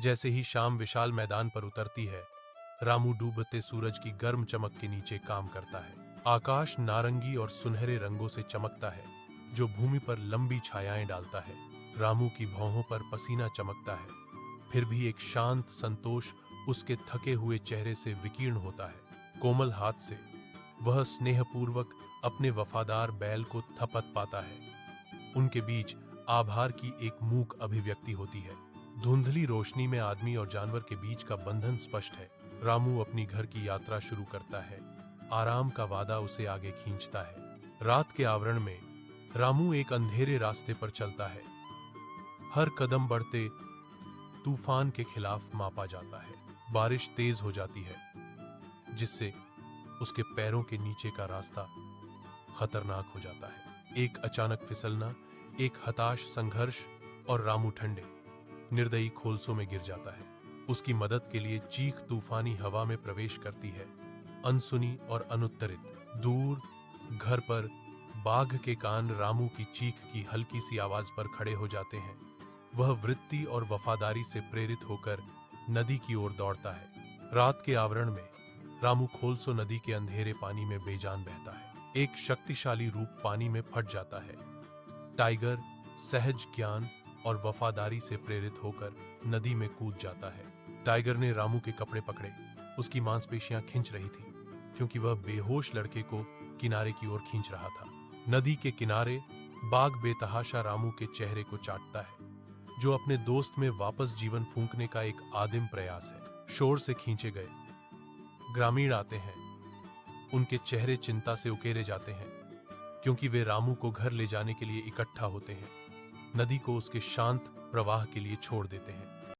जैसे ही शाम विशाल मैदान पर उतरती है, रामू डूबते सूरज की गर्म चमक के नीचे काम करता है। आकाश नारंगी और सुनहरे रंगों से चमकता है, जो भूमि पर लंबी छायाएं डालता है। रामू की भौहों पर पसीना चमकता है, फिर भी एक शांत संतोष उसके थके हुए चेहरे से विकीर्ण होता है। कोमल हाथ से वह स्नेहपूर्वक अपने वफादार बैल को थपथ पाता है। उनके बीच आभार की एक मूक अभिव्यक्ति होती है। धुंधली रोशनी में आदमी और जानवर के बीच का बंधन स्पष्ट है। रामू अपनी घर की यात्रा शुरू करता है। आराम का वादा उसे आगे खींचता है। रात के आवरण में रामू एक अंधेरे रास्ते पर चलता है। हर कदम बढ़ते तूफान के खिलाफ मापा जाता है। बारिश तेज हो जाती है, जिससे उसके पैरों के नीचे का रास्ता खतरनाक हो जाता है। एक अचानक फिसलना, एक हताश संघर्ष और रामू ठंडे निर्दयी खोलसों में गिर जाता है। उसकी मदद के लिए चीख तूफानी हवा में प्रवेश करती है, अनसुनी और अनुत्तरित। दूर घर पर बाघ के कान रामू की चीख की हल्की सी आवाज पर खड़े हो जाते हैं। वह वृत्ति और वफादारी से प्रेरित होकर नदी की ओर दौड़ता है। रात के आवरण में रामू खोलसो नदी के अंधेरे पानी में बेजान बहता है। एक शक्तिशाली रूप पानी में फट जाता है। टाइगर सहज ज्ञान और वफादारी से प्रेरित होकर नदी में कूद जाता है। टाइगर ने रामू के कपड़े पकड़े। उसकी मांसपेशियां खिंच रही थीं, क्योंकि वह बेहोश लड़के को किनारे की ओर खींच रहा था। नदी के किनारे बाघ बेतहाशा रामू के चेहरे को चाटता है, जो अपने दोस्त में वापस जीवन फूंकने का एक आदिम प्रयास है। शोर से खींचे गए ग्रामीण आते हैं। उनके चेहरे चिंता से उकेरे जाते हैं, क्योंकि वे रामू को घर ले जाने के लिए इकट्ठा होते हैं। नदी को उसके शांत प्रवाह के लिए छोड़ देते हैं।